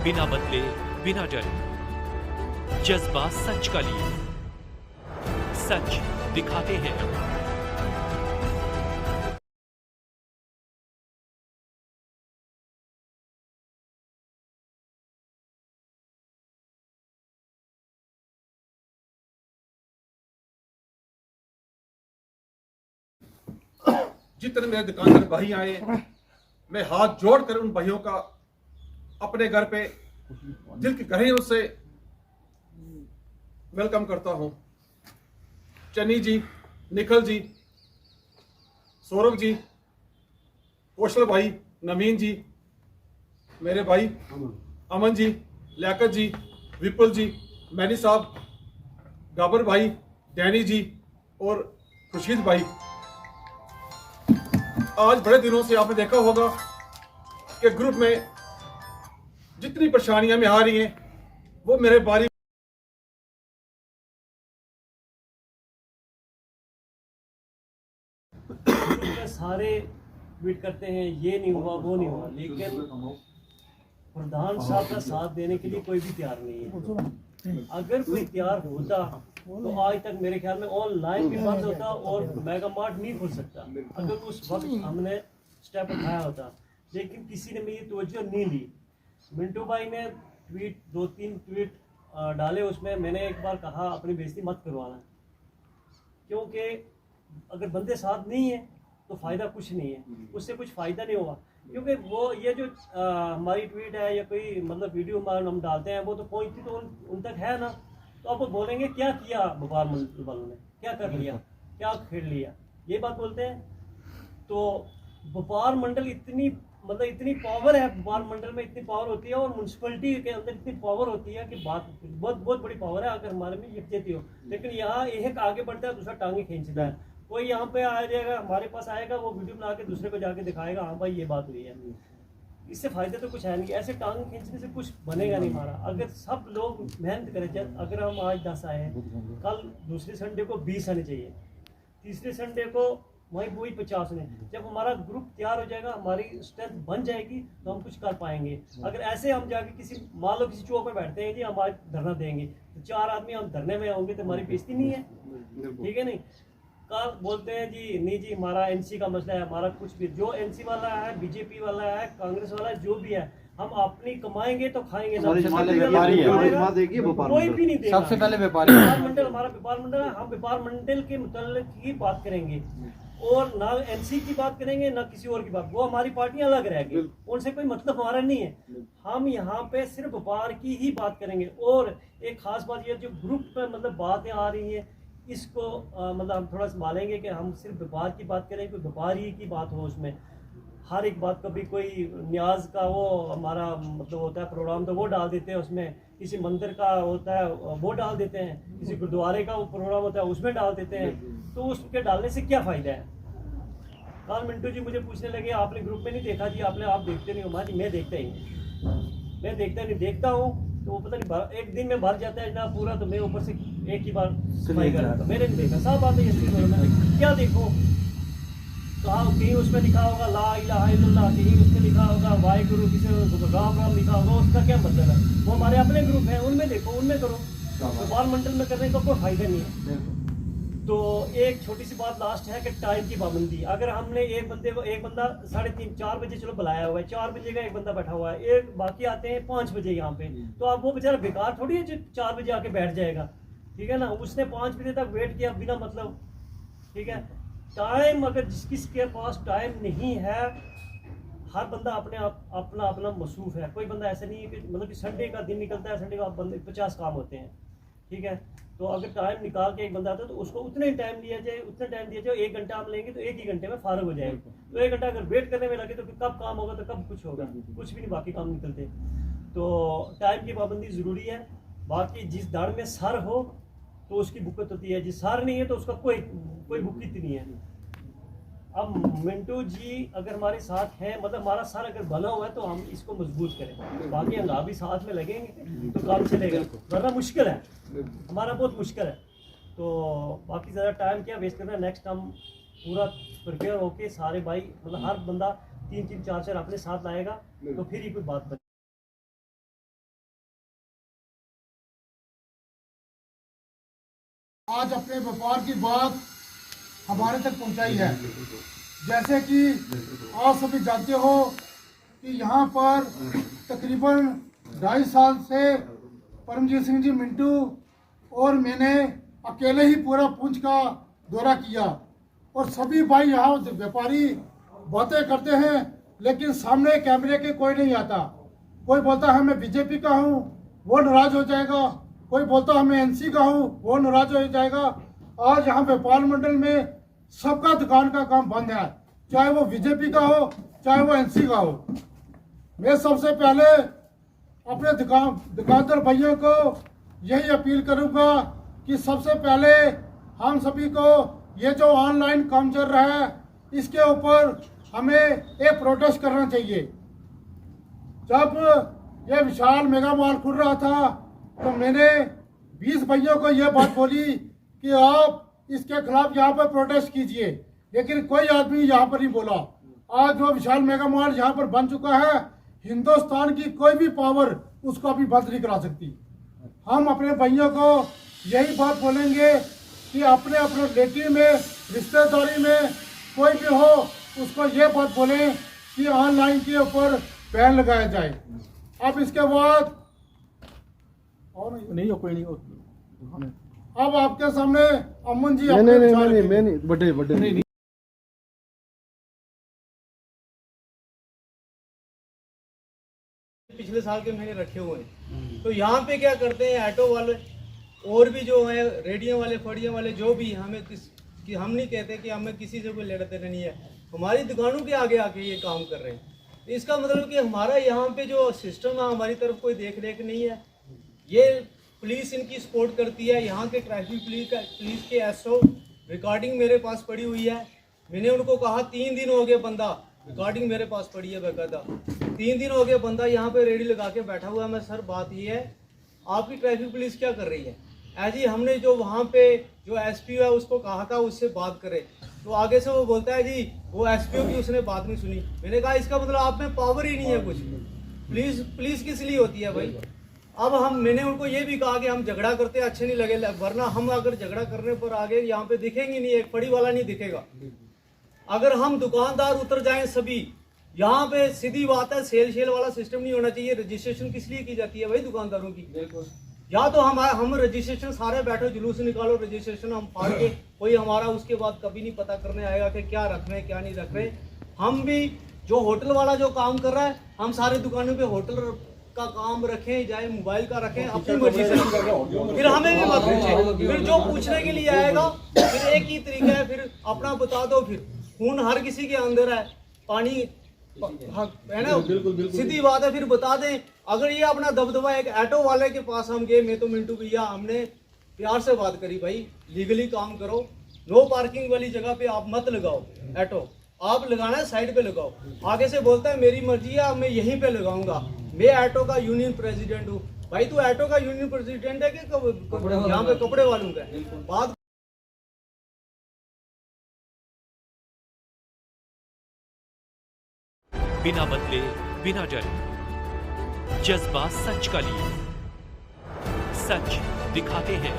बिना बदले बिना डरे, जज्बा सच का लिए, सच दिखाते हैं। जितने मेरे दुकानदार भाई आए, मैं हाथ जोड़कर उन भाइयों का अपने घर पे दिल की गहराइयों से वेलकम करता हूं। चन्नी जी, निखिल जी, सौरभ जी, कौशल भाई, नवीन जी, मेरे भाई अमन जी, लियाकत जी, विपुल जी, मैनी साहब, गाबर भाई, डैनी जी और खुर्शीद भाई। आज बड़े दिनों से आपने देखा होगा कि ग्रुप में जितनी परेशानियां में आ रही हैं वो मेरे बारी सारे ट्वीट करते हैं ये नहीं हुआ वो नहीं हुआ, लेकिन प्रधान साहब का साथ देने के लिए कोई भी तैयार नहीं है। अगर कोई तैयार होता तो आज तक मेरे ख्याल में ऑनलाइन भी बंद होता और मेगा मार्ट नहीं खुल सकता, अगर उस वक्त हमने स्टेप उठाया होता। लेकिन किसी ने मेरी तवज्जो नहीं ली। मिंटू भाई ने ट्वीट 2-3 ट्वीट डाले, उसमें मैंने एक बार कहा अपनी बेइज्जती मत करवाना, क्योंकि अगर बंदे साथ नहीं है तो फ़ायदा कुछ नहीं है, उससे कुछ फ़ायदा नहीं होगा। क्योंकि वो ये जो हमारी ट्वीट है या कोई मतलब वीडियो हम डालते हैं वो तो पहुंचती तो उन तक है ना, तो अब वो बोलेंगे क्या किया व्यापार मंडल वालों ने, क्या कर लिया, क्या खेल लिया, ये बात बोलते हैं। तो व्यापार मंडल इतनी इतनी पावर है, व्यापार मंडल में इतनी पावर होती है और म्यूनसिपलिटी के अंदर इतनी पावर होती है कि बात बहुत बहुत बड़ी पावर है अगर हमारे में यकजहती हो। लेकिन यहाँ एक आगे बढ़ता है, दूसरा टांगे खींचता है। कोई यहाँ पे आ जाएगा, हमारे पास आएगा, वो वीडियो बना के दूसरे को जाके दिखाएगा, हाँ भाई ये बात हुई है। इससे फायदे तो कुछ है नहीं, ऐसे टांग खींचने से कुछ बनेगा नहीं हमारा। अगर सब लोग मेहनत करें, अगर हम आज 10 आए हैं, कल दूसरे संडे को 20 आने चाहिए, तीसरे संडे को वही 50 ने। जब हमारा ग्रुप तैयार हो जाएगा, हमारी स्ट्रेंथ बन जाएगी तो हम कुछ कर पाएंगे। अगर ऐसे हम जाके किसी मान लो किसी चौक में बैठते हैं जी हम आज धरना देंगे, तो 4 आदमी हम धरने में होंगे तो हमारी बेइज्जती नहीं है, ठीक है नहीं। कल बोलते हैं जी नहीं जी हमारा एनसी का मसला है, हमारा कुछ भी, जो एनसी वाला है, बीजेपी वाला है, कांग्रेस वाला है, जो भी है, हम अपनी कमाएंगे तो खाएंगे ना, कोई भी नहीं देगा। सबसे पहले व्यापारी मंडल हमारा व्यापार मंडल है, हम व्यापार मंडल के मुताल्लिक ही बात करेंगे और ना एनसी की बात करेंगे ना किसी और की बात। वो हमारी पार्टियां अलग रहेगी, उनसे कोई मतलब हमारा नहीं है। हम यहाँ पे सिर्फ व्यापार की ही बात करेंगे। और एक खास बात ये जो ग्रुप पे बातें आ रही हैं, इसको हम थोड़ा संभालेंगे कि हम सिर्फ व्यापार की बात करें, कोई व्यापारी की बात हो उसमें। हर एक बात, कभी कोई न्याज का वो हमारा होता है प्रोग्राम तो वो डाल देते हैं उसमें, किसी मंदिर का होता है वो डाल देते हैं, किसी गुरुद्वारे का वो प्रोग्राम होता है उसमें डाल देते हैं। तो उसके डालने से क्या फ़ायदा है। कल मिंटू जी मुझे पूछने लगे आपने ग्रुप में नहीं देखा जी, आप देखते नहीं हो। मैं देखता ही नहीं, मैं देखता हूँ तो वो पता नहीं एक दिन में भर जाता है ना पूरा, तो मैं ऊपर से एक ही बार सफाई कर रहा था, मैंने नहीं देखा। साफ बात है ये, क्या देखो कहा, कहीं उसमें लिखा होगा ला इलाहा इल्लल्लाह, कहीं उसमें लिखा होगा वाहिगुरु, किसी राम राम लिखा होगा, उसका क्या मतलब है। वो हमारे अपने ग्रुप है, उनमें देखो, उनमें करो, व्यापार मंडल में करने का कोई फायदा नहीं है। तो एक छोटी सी बात लास्ट है कि टाइम की पाबंदी। अगर हमने एक बंदा 3:30-4 बजे चलो बुलाया हुआ है, 4 बजे का एक बंदा बैठा हुआ है, एक बाकी आते हैं 5 बजे यहाँ पे, तो अब वो बेचारा बेकार थोड़ी है जो 4 बजे आके बैठ जाएगा, ठीक है ना। उसने 5 बजे तक वेट किया बिना मतलब, ठीक है। टाइम अगर जिसके पास टाइम नहीं है, हर बंदा अपना मसरूफ है। कोई बंदा ऐसा नहीं है कि संडे का दिन निकलता है, संडे का बंदे 50 काम होते हैं, ठीक है। तो अगर टाइम निकाल के एक बंदा आता है तो उसको उतना ही टाइम दिया जाए, उतना टाइम दिया जाए। 1 घंटा हम लेंगे तो 1 ही घंटे में फारग हो जाएगा। तो 1 घंटा अगर वेट करने में लगे तो फिर कब काम होगा, तो कब कुछ होगा, कुछ भी नहीं, बाकी काम निकलते। तो टाइम की पाबंदी ज़रूरी है। बाकी जिस दाड़ में सर हो तो उसकी बुक्कत होती है, जिस सर नहीं है तो उसका कोई बुक्कत नहीं है। अब मिंटू जी अगर हमारे साथ हैं, हमारा सर अगर बना हुआ है तो हम इसको मजबूत करें, बाकी हम भी साथ में लगेंगे तो काम चलेगा, वरना मुश्किल है, हमारा बहुत मुश्किल है। तो बाकी ज़्यादा टाइम क्या वेस्ट करना, नेक्स्ट हम पूरा प्रिपेयर होके सारे भाई हर बंदा 3-3 4-4 अपने साथ लाएगा तो फिर ही कोई बात बने। आज अपने व्यापार की बात हमारे तक पहुंचाई है। जैसे कि आप सभी जानते हो कि यहाँ पर तकरीबन 2.5 साल से परमजीत सिंह जी मिंटू और मैंने अकेले ही पूरा पुंछ का दौरा किया और सभी भाई यहाँ व्यापारी बातें करते हैं, लेकिन सामने कैमरे के कोई नहीं आता। कोई बोलता है मैं बीजेपी का हूँ, वो नाराज हो जाएगा। कोई बोलता है मैं एनसी का हूँ, वो नाराज हो जाएगा। आज यहाँ व्यापार मंडल में सबका दुकान का काम बंद है, चाहे वो बीजेपी का हो चाहे वो एनसी का हो। मैं सबसे पहले अपने दुकानदार भाइयों को यही अपील करूंगा कि सबसे पहले हम सभी को ये जो ऑनलाइन काम चल रहा है इसके ऊपर हमें एक प्रोटेस्ट करना चाहिए। जब ये विशाल मेगा मॉल खुल रहा था तो मैंने 20 भाइयों को ये बात बोली कि आप इसके खिलाफ यहाँ पर प्रोटेस्ट कीजिए, लेकिन कोई आदमी यहाँ पर नहीं बोला। आज वो विशाल मेगा मॉल यहाँ पर बन चुका है, हिंदुस्तान की कोई भी पावर उसको अभी बंद नहीं करा सकती। हम अपने भाइयों को यही बात बोलेंगे कि अपने अपने रिलेटिव में, रिश्तेदारी में कोई भी हो उसको ये बात बोलें कि ऑनलाइन के ऊपर बैन लगाया जाए। अब इसके बाद और नहीं हो कोई नहीं हो। अब आपके सामने अमन जी नहीं बड़े पिछले साल के मैंने रखे हुए हैं। तो यहाँ पे क्या करते हैं ऑटो वाले और भी जो है रेडियो वाले फड़ियों वाले जो भी हमें कि हम नहीं कहते कि हमें किसी से कोई लेना देना नहीं है, हमारी दुकानों के आगे आके ये काम कर रहे हैं। तो इसका मतलब कि हमारा यहाँ पे जो सिस्टम है हमारी तरफ कोई देख रेख नहीं है। ये पुलिस इनकी सपोर्ट करती है। यहाँ के ट्रैफिक पुलिस के एसओ रिकॉर्डिंग मेरे पास पड़ी हुई है। मैंने उनको कहा 3 दिन हो गए, बंदा रिकॉर्डिंग मेरे पास पड़ी है बेकायदा। 3 दिन हो गए बंदा यहाँ पे रेडी लगा के बैठा हुआ है। मैं सर बात ये है आपकी ट्रैफिक पुलिस क्या कर रही है? ऐसी हमने जो वहाँ पे जो एसपीओ है उसको कहा था उससे बात करे, तो आगे से वो बोलता है जी वो एसपीओ की उसने बात नहीं सुनी। मैंने कहा इसका मतलब आप में पावर ही नहीं है कुछ। पुलिस किस लिए होती है भाई? अब मैंने उनको ये भी कहा कि हम झगड़ा करते अच्छे नहीं लगे, वरना हम अगर झगड़ा करने पर आगे यहाँ पे दिखेंगे नहीं, एक फड़ी वाला नहीं दिखेगा। अगर हम दुकानदार उतर जाएं सभी, यहाँ पे सीधी बात है सेल वाला सिस्टम नहीं होना चाहिए। रजिस्ट्रेशन किस लिए की जाती है भाई दुकानदारों की? या तो हम रजिस्ट्रेशन सारे बैठो जुलूस निकालो, रजिस्ट्रेशन हम फाड़ के कोई हमारा उसके बाद कभी नहीं पता करने आएगा कि क्या रख रहे हैं क्या नहीं रख रहे। हम भी जो होटल वाला जो काम कर रहा है हम सारे दुकानों पे होटल का काम रखें, चाहे मोबाइल का रखें, अपनी मर्जी से। फिर हमें भी मत पूछे, फिर जो पूछने के लिए आएगा फिर एक ही तरीका है, फिर अपना बता दो। फिर खून हर किसी के अंदर है, पानी है ना, सीधी बात है। फिर बता दें। अगर ये अपना दबदबा एक ऑटो वाले के पास हम गए, मैं तो मिंटू भैया हमने प्यार से बात करी, भाई लीगली काम करो, नो पार्किंग वाली जगह पे आप मत लगाओ ऑटो, आप लगाना है साइड पे लगाओ। आगे से बोलता है मेरी मर्जी है मैं यहीं पे लगाऊंगा, मैं ऑटो का यूनियन प्रेसिडेंट हूँ। भाई तू ऑटो का यूनियन प्रेसिडेंट है कि यहाँ पे कपड़े वालों का बात। बिना बदले बिना डरे, जज्बा सच का लिए, सच दिखाते हैं।